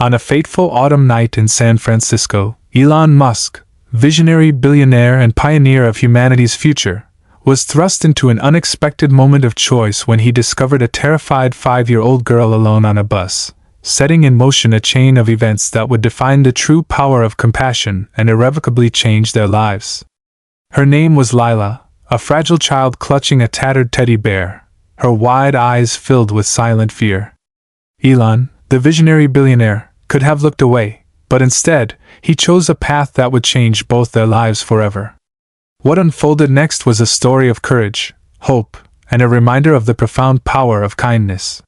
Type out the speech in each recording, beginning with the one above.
On a fateful autumn night in San Francisco, Elon Musk, visionary billionaire and pioneer of humanity's future, was thrust into an unexpected moment of choice when he discovered a terrified 5-year-old girl alone on a bus, setting in motion a chain of events that would define the true power of compassion and irrevocably change their lives. Her name was Lila, a fragile child clutching a tattered teddy bear, her wide eyes filled with silent fear. Elon, the visionary billionaire, could have looked away, but instead, he chose a path that would change both their lives forever. What unfolded next was a story of courage, hope, and a reminder of the profound power of kindness.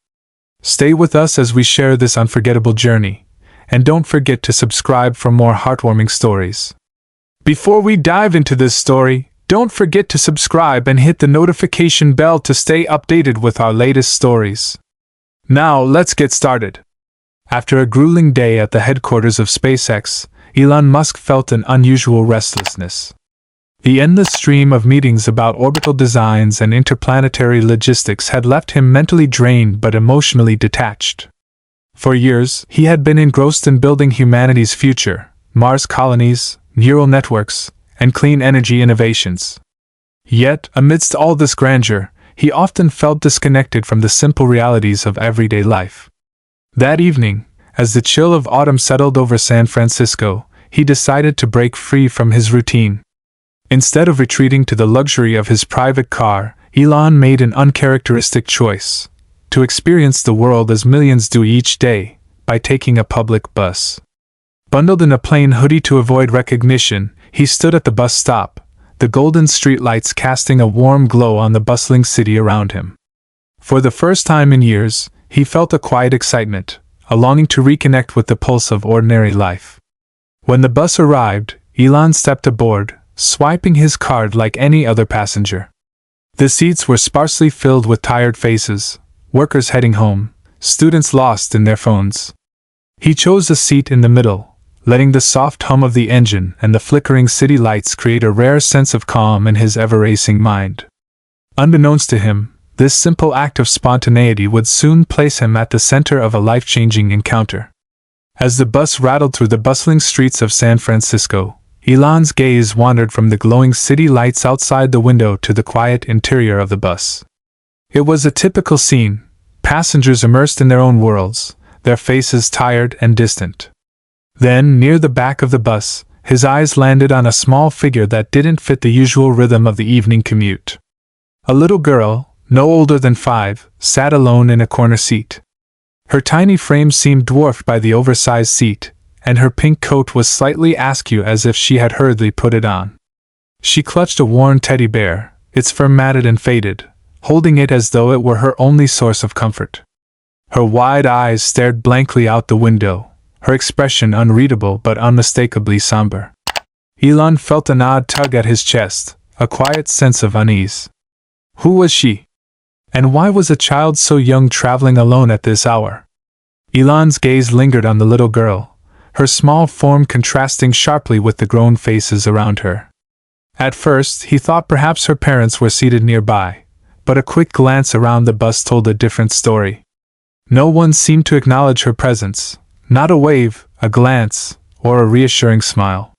Stay with us as we share this unforgettable journey, and don't forget to subscribe for more heartwarming stories. Before we dive into this story, don't forget to subscribe and hit the notification bell to stay updated with our latest stories. Now, let's get started. After a grueling day at the headquarters of SpaceX, Elon Musk felt an unusual restlessness. The endless stream of meetings about orbital designs and interplanetary logistics had left him mentally drained but emotionally detached. For years, he had been engrossed in building humanity's future, Mars colonies, neural networks, and clean energy innovations. Yet, amidst all this grandeur, he often felt disconnected from the simple realities of everyday life. That evening, as the chill of autumn settled over San Francisco, he decided to break free from his routine. Instead of retreating to the luxury of his private car, Elon made an uncharacteristic choice: to experience the world as millions do each day, by taking a public bus. Bundled in a plain hoodie to avoid recognition, he stood at the bus stop, the golden streetlights casting a warm glow on the bustling city around him. For the first time in years, he felt a quiet excitement, a longing to reconnect with the pulse of ordinary life. When the bus arrived, Elon stepped aboard, swiping his card like any other passenger. The seats were sparsely filled with tired faces, workers heading home, students lost in their phones. He chose a seat in the middle, letting the soft hum of the engine and the flickering city lights create a rare sense of calm in his ever-racing mind. Unbeknownst to him, this simple act of spontaneity would soon place him at the center of a life-changing encounter. As the bus rattled through the bustling streets of San Francisco, Elon's gaze wandered from the glowing city lights outside the window to the quiet interior of the bus. It was a typical scene, passengers immersed in their own worlds, their faces tired and distant. Then, near the back of the bus, his eyes landed on a small figure that didn't fit the usual rhythm of the evening commute. A little girl, no older than 5, sat alone in a corner seat. Her tiny frame seemed dwarfed by the oversized seat, and her pink coat was slightly askew as if she had hurriedly put it on. She clutched a worn teddy bear, its fur matted and faded, holding it as though it were her only source of comfort. Her wide eyes stared blankly out the window, her expression unreadable but unmistakably somber. Elon felt an odd tug at his chest, a quiet sense of unease. Who was she? And why was a child so young traveling alone at this hour? Elon's gaze lingered on the little girl, her small form contrasting sharply with the grown faces around her. At first, he thought perhaps her parents were seated nearby, but a quick glance around the bus told a different story. No one seemed to acknowledge her presence, not a wave, a glance, or a reassuring smile.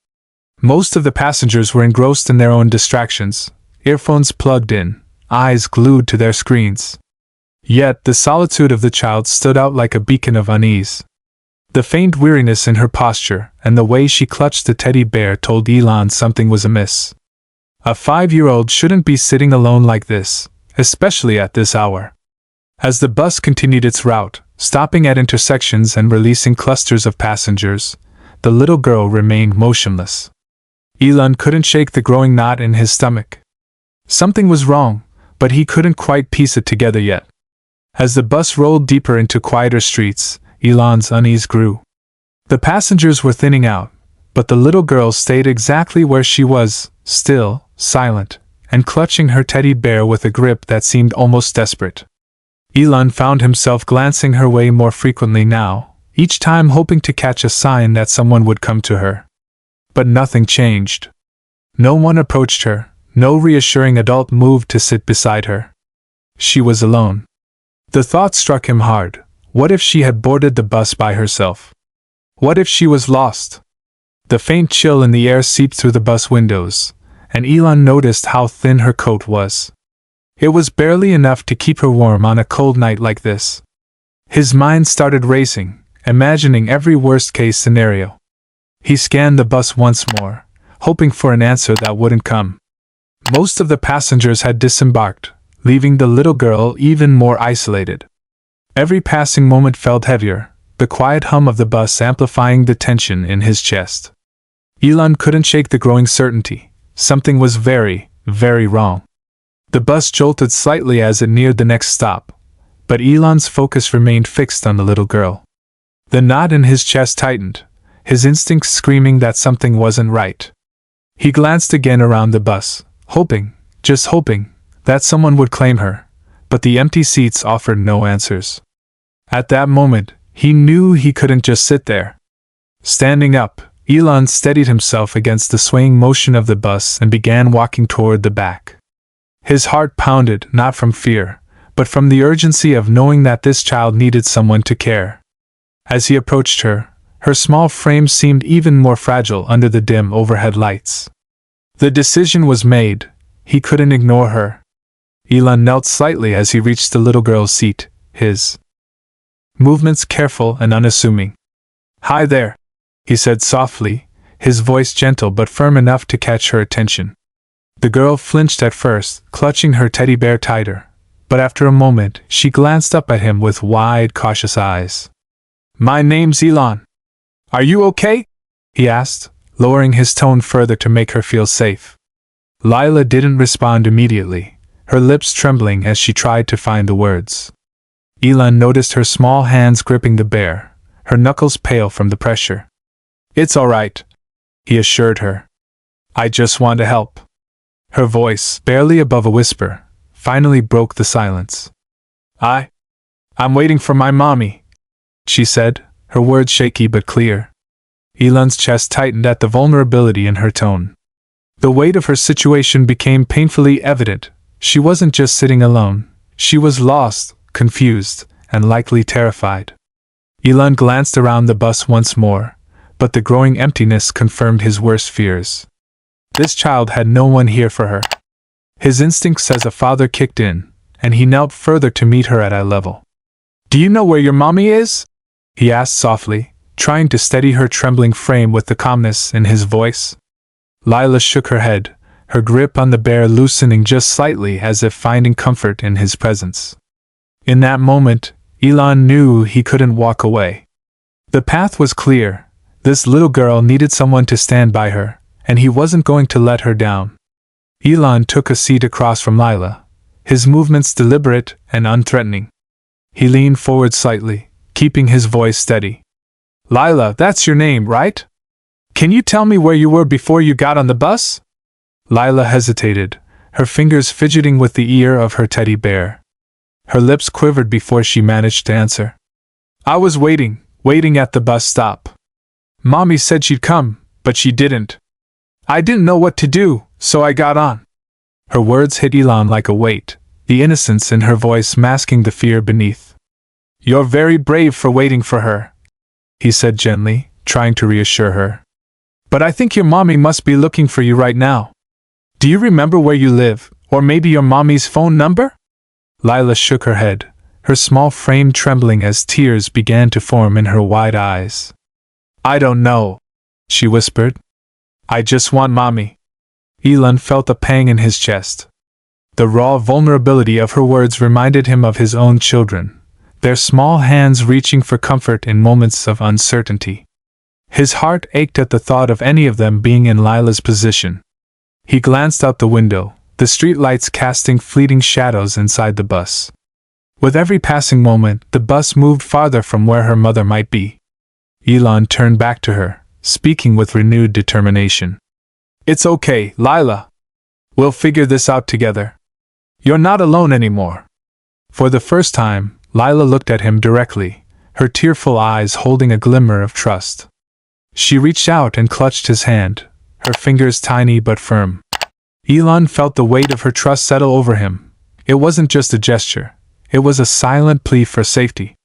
Most of the passengers were engrossed in their own distractions, earphones plugged in, eyes glued to their screens. Yet the solitude of the child stood out like a beacon of unease. The faint weariness in her posture and the way she clutched the teddy bear told Elon something was amiss. A 5-year-old shouldn't be sitting alone like this, especially at this hour. As the bus continued its route, stopping at intersections and releasing clusters of passengers, the little girl remained motionless. Elon couldn't shake the growing knot in his stomach. Something was wrong, but he couldn't quite piece it together yet. As the bus rolled deeper into quieter streets, Elon's unease grew. The passengers were thinning out, but the little girl stayed exactly where she was, still, silent, and clutching her teddy bear with a grip that seemed almost desperate. Elon found himself glancing her way more frequently now, each time hoping to catch a sign that someone would come to her. But nothing changed. No one approached her, no reassuring adult moved to sit beside her. She was alone. The thought struck him hard. What if she had boarded the bus by herself? What if she was lost? The faint chill in the air seeped through the bus windows, and Elon noticed how thin her coat was. It was barely enough to keep her warm on a cold night like this. His mind started racing, imagining every worst-case scenario. He scanned the bus once more, hoping for an answer that wouldn't come. Most of the passengers had disembarked, leaving the little girl even more isolated. Every passing moment felt heavier, the quiet hum of the bus amplifying the tension in his chest. Elon couldn't shake the growing certainty. Something was very, very wrong. The bus jolted slightly as it neared the next stop, but Elon's focus remained fixed on the little girl. The knot in his chest tightened, his instincts screaming that something wasn't right. He glanced again around the bus, hoping, just hoping, that someone would claim her, but the empty seats offered no answers. At that moment, he knew he couldn't just sit there. Standing up, Elon steadied himself against the swaying motion of the bus and began walking toward the back. His heart pounded, not from fear, but from the urgency of knowing that this child needed someone to care. As he approached her, her small frame seemed even more fragile under the dim overhead lights. The decision was made. He couldn't ignore her. Elon knelt slightly as he reached the little girl's seat, his movements careful and unassuming. "Hi there," he said softly, his voice gentle but firm enough to catch her attention. The girl flinched at first, clutching her teddy bear tighter, but after a moment she glanced up at him with wide, cautious eyes. "My name's Elon. Are you okay?" he asked, lowering his tone further to make her feel safe. Lila didn't respond immediately, her lips trembling as she tried to find the words. Elon noticed her small hands gripping the bear, her knuckles pale from the pressure. "It's all right," he assured her. "I just want to help." Her voice, barely above a whisper, finally broke the silence. I'm waiting for my mommy," she said, her words shaky but clear. Elon's chest tightened at the vulnerability in her tone. The weight of her situation became painfully evident. She wasn't just sitting alone. She was lost, confused, and likely terrified. Elon glanced around the bus once more, but the growing emptiness confirmed his worst fears. This child had no one here for her. His instincts as a father kicked in, and he knelt further to meet her at eye level. "Do you know where your mommy is?" he asked softly, trying to steady her trembling frame with the calmness in his voice. Lila shook her head, her grip on the bear loosening just slightly as if finding comfort in his presence. In that moment, Elon knew he couldn't walk away. The path was clear. This little girl needed someone to stand by her, and he wasn't going to let her down. Elon took a seat across from Lila, his movements deliberate and unthreatening. He leaned forward slightly, keeping his voice steady. "Lila, that's your name, right? Can you tell me where you were before you got on the bus?" Lila hesitated, her fingers fidgeting with the ear of her teddy bear. Her lips quivered before she managed to answer. "I was waiting at the bus stop. Mommy said she'd come, but she didn't. I didn't know what to do, so I got on." Her words hit Elon like a weight, the innocence in her voice masking the fear beneath. "You're very brave for waiting for her," he said gently, trying to reassure her. "But I think your mommy must be looking for you right now. Do you remember where you live, or maybe your mommy's phone number?" Lila shook her head, her small frame trembling as tears began to form in her wide eyes. "I don't know," she whispered. "I just want mommy." Elon felt a pang in his chest. The raw vulnerability of her words reminded him of his own children, their small hands reaching for comfort in moments of uncertainty. His heart ached at the thought of any of them being in Lila's position. He glanced out the window, the streetlights casting fleeting shadows inside the bus. With every passing moment, the bus moved farther from where her mother might be. Elon turned back to her, speaking with renewed determination. "It's okay, Lila. We'll figure this out together. You're not alone anymore." For the first time, Lila looked at him directly, her tearful eyes holding a glimmer of trust. She reached out and clutched his hand, her fingers tiny but firm. Elon felt the weight of her trust settle over him. It wasn't just a gesture, it was a silent plea for safety.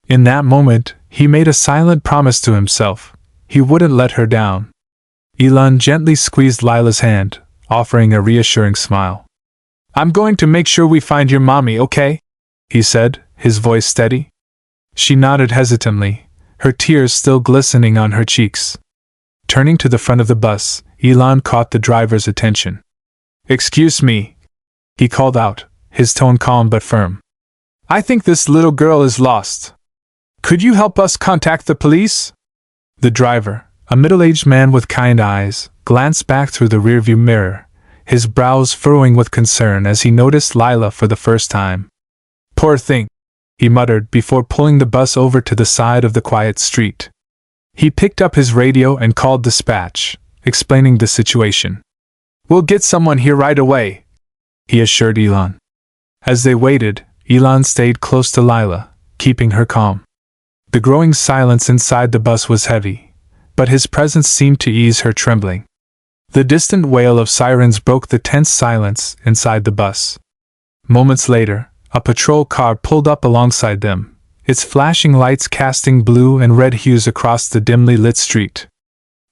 In that moment, he made a silent promise to himself. He wouldn't let her down. Elon gently squeezed Lila's hand, offering a reassuring smile. "I'm going to make sure we find your mommy, okay?" he said, his voice steady. She nodded hesitantly, her tears still glistening on her cheeks. Turning to the front of the bus, Elon caught the driver's attention. "Excuse me," he called out, his tone calm but firm. "I think this little girl is lost. Could you help us contact the police?" The driver, a middle-aged man with kind eyes, glanced back through the rearview mirror, his brows furrowing with concern as he noticed Lila for the first time. "Poor thing," he muttered before pulling the bus over to the side of the quiet street. He picked up his radio and called dispatch, explaining the situation. "We'll get someone here right away," he assured Elon. As they waited, Elon stayed close to Lila, keeping her calm. The growing silence inside the bus was heavy, but his presence seemed to ease her trembling. The distant wail of sirens broke the tense silence inside the bus. Moments later, a patrol car pulled up alongside them, its flashing lights casting blue and red hues across the dimly lit street.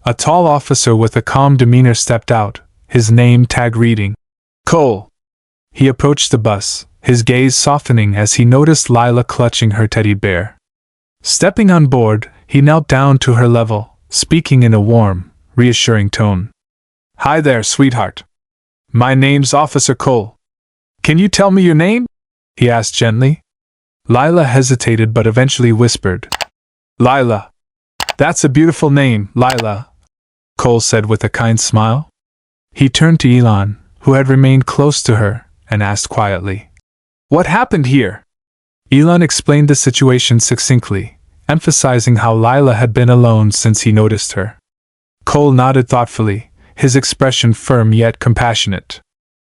A tall officer with a calm demeanor stepped out, his name tag reading, "Cole." He approached the bus, his gaze softening as he noticed Lila clutching her teddy bear. Stepping on board, he knelt down to her level, speaking in a warm, reassuring tone. "Hi there, sweetheart. My name's Officer Cole. Can you tell me your name?" he asked gently. Lila hesitated but eventually whispered, "Lila." "That's a beautiful name, Lila," Cole said with a kind smile. He turned to Elon, who had remained close to her, and asked quietly, "What happened here?" Elon explained the situation succinctly, emphasizing how Lila had been alone since he noticed her. Cole nodded thoughtfully, his expression firm yet compassionate.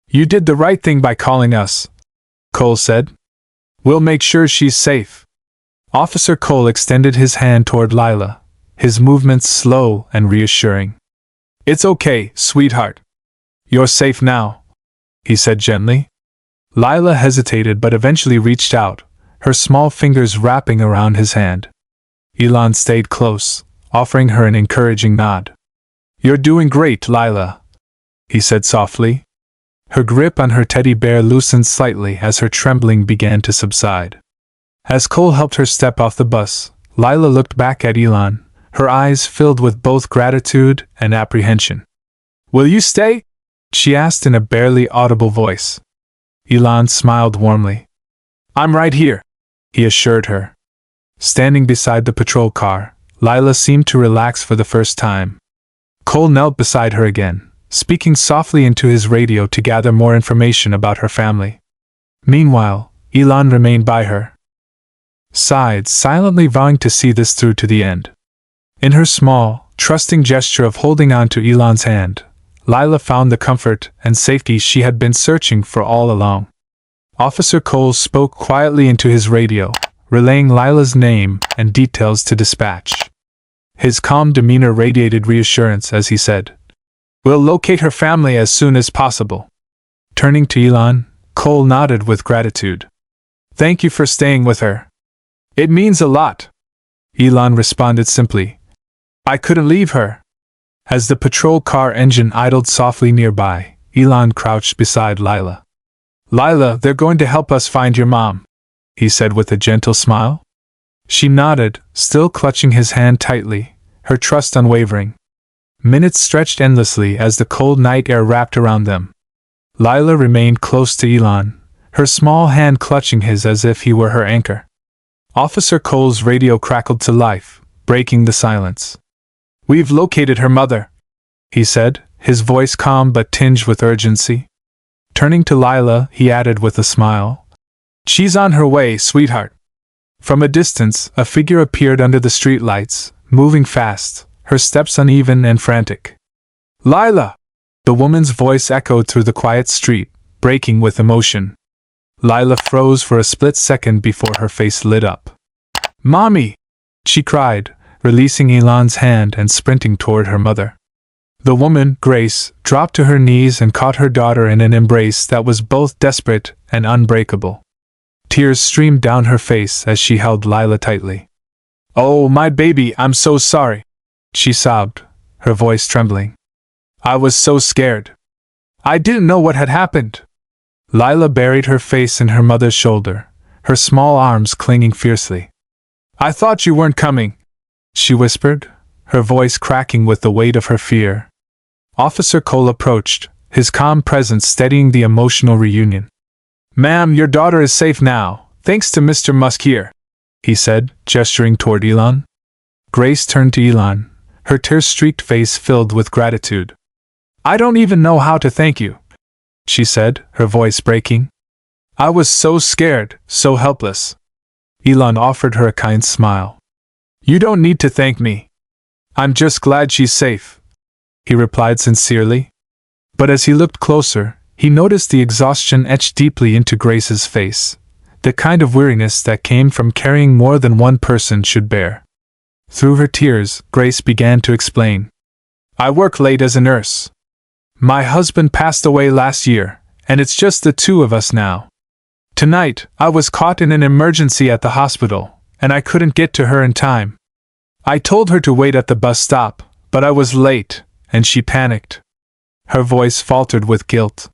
"You did the right thing by calling us," Cole said. "We'll make sure she's safe." Officer Cole extended his hand toward Lila, his movements slow and reassuring. "It's okay, sweetheart. You're safe now," he said gently. Lila hesitated but eventually reached out, her small fingers wrapping around his hand. Elon stayed close, offering her an encouraging nod. "You're doing great, Lila," he said softly. Her grip on her teddy bear loosened slightly as her trembling began to subside. As Cole helped her step off the bus, Lila looked back at Elon, her eyes filled with both gratitude and apprehension. "Will you stay?" she asked in a barely audible voice. Elon smiled warmly. "I'm right here," he assured her. Standing beside the patrol car, Lila seemed to relax for the first time. Cole knelt beside her again, speaking softly into his radio to gather more information about her family. Meanwhile, Elon remained by her side, silently vowing to see this through to the end. In her small, trusting gesture of holding on to Elon's hand, Lila found the comfort and safety she had been searching for all along. Officer Cole spoke quietly into his radio, relaying Lila's name and details to dispatch. His calm demeanor radiated reassurance as he said, "We'll locate her family as soon as possible." Turning to Elon, Cole nodded with gratitude. "Thank you for staying with her. It means a lot." Elon responded simply, "I couldn't leave her." As the patrol car engine idled softly nearby, Elon crouched beside Lila. "Lila, they're going to help us find your mom," he said with a gentle smile. She nodded, still clutching his hand tightly, her trust unwavering. Minutes stretched endlessly as the cold night air wrapped around them. Lila remained close to Elon, her small hand clutching his as if he were her anchor. Officer Cole's radio crackled to life, breaking the silence. "We've located her mother," he said, his voice calm but tinged with urgency. Turning to Lila, he added with a smile, "She's on her way, sweetheart." From a distance, a figure appeared under the streetlights, moving fast, her steps uneven and frantic. "Lila!" The woman's voice echoed through the quiet street, breaking with emotion. Lila froze for a split second before her face lit up. "Mommy!" she cried, releasing Elon's hand and sprinting toward her mother. The woman, Grace, dropped to her knees and caught her daughter in an embrace that was both desperate and unbreakable. Tears streamed down her face as she held Lila tightly. "Oh, my baby, I'm so sorry," she sobbed, her voice trembling. "I was so scared. I didn't know what had happened." Lila buried her face in her mother's shoulder, her small arms clinging fiercely. "I thought you weren't coming," she whispered, her voice cracking with the weight of her fear. Officer Cole approached, his calm presence steadying the emotional reunion. "Ma'am, your daughter is safe now, thanks to Mr. Musk here," he said, gesturing toward Elon. Grace turned to Elon, her tear-streaked face filled with gratitude. "I don't even know how to thank you," she said, her voice breaking. "I was so scared, so helpless." Elon offered her a kind smile. "You don't need to thank me. I'm just glad she's safe," he replied sincerely. But as he looked closer, he noticed the exhaustion etched deeply into Grace's face, the kind of weariness that came from carrying more than one person should bear. Through her tears, Grace began to explain. "I work late as a nurse. My husband passed away last year, and it's just the two of us now. Tonight, I was caught in an emergency at the hospital, and I couldn't get to her in time. I told her to wait at the bus stop, but I was late, and she panicked." Her voice faltered with guilt.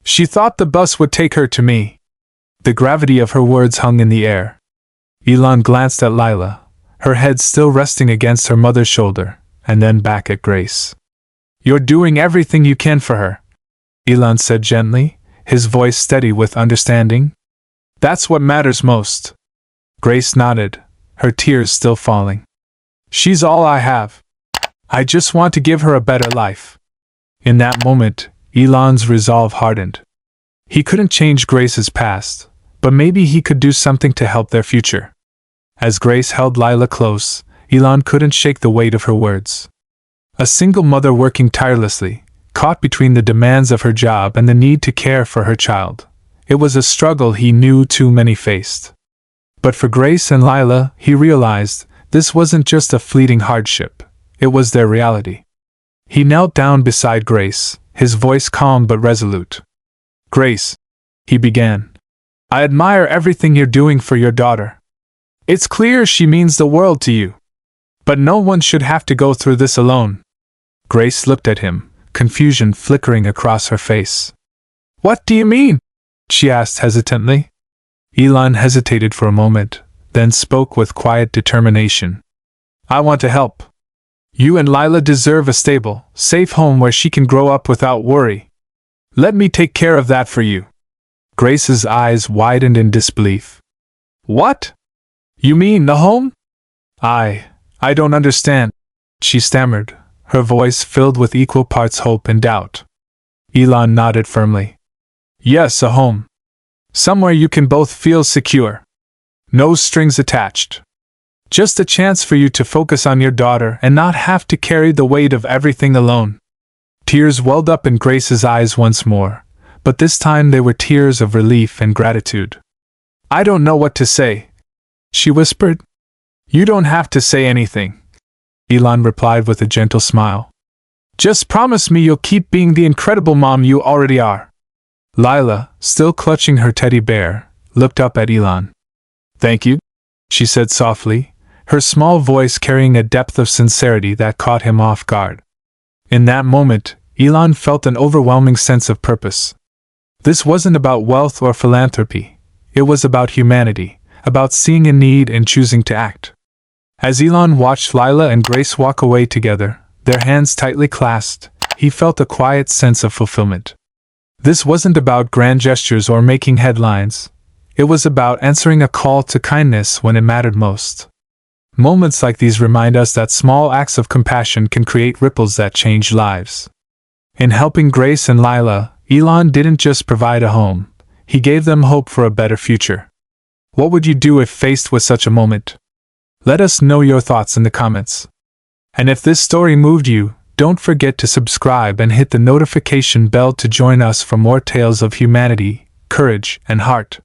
"She thought the bus would take her to me." The gravity of her words hung in the air. Elon glanced at Lila, her head still resting against her mother's shoulder, and then back at Grace. "You're doing everything you can for her," Elon said gently, his voice steady with understanding. "That's what matters most." Grace nodded, her tears still falling. "She's all I have. I just want to give her a better life." In that moment, Elon's resolve hardened. He couldn't change Grace's past, but maybe he could do something to help their future. As Grace held Lila close, Elon couldn't shake the weight of her words. A single mother working tirelessly, caught between the demands of her job and the need to care for her child. It was a struggle he knew too many faced. But for Grace and Lila, he realized, this wasn't just a fleeting hardship, it was their reality. He knelt down beside Grace, his voice calm but resolute. "Grace," he began, "I admire everything you're doing for your daughter. It's clear she means the world to you. But no one should have to go through this alone." Grace looked at him, confusion flickering across her face. "What do you mean?" she asked hesitantly. Elon hesitated for a moment, then spoke with quiet determination. "I want to help. You and Lila deserve a stable, safe home where she can grow up without worry. Let me take care of that for you." Grace's eyes widened in disbelief. "What? You mean the home?" I don't understand," she stammered, her voice filled with equal parts hope and doubt. Elon nodded firmly. "Yes, a home. Somewhere you can both feel secure. No strings attached. Just a chance for you to focus on your daughter and not have to carry the weight of everything alone." Tears welled up in Grace's eyes once more, but this time they were tears of relief and gratitude. "I don't know what to say," she whispered. "You don't have to say anything," Elon replied with a gentle smile. "Just promise me you'll keep being the incredible mom you already are." Lila, still clutching her teddy bear, looked up at Elon. "Thank you," she said softly, her small voice carrying a depth of sincerity that caught him off guard. In that moment, Elon felt an overwhelming sense of purpose. This wasn't about wealth or philanthropy. It was about humanity, about seeing a need and choosing to act. As Elon watched Lila and Grace walk away together, their hands tightly clasped, he felt a quiet sense of fulfillment. This wasn't about grand gestures or making headlines. It was about answering a call to kindness when it mattered most. Moments like these remind us that small acts of compassion can create ripples that change lives. In helping Grace and Lila, Elon didn't just provide a home, he gave them hope for a better future. What would you do if faced with such a moment? Let us know your thoughts in the comments. And if this story moved you, don't forget to subscribe and hit the notification bell to join us for more tales of humanity, courage, and heart.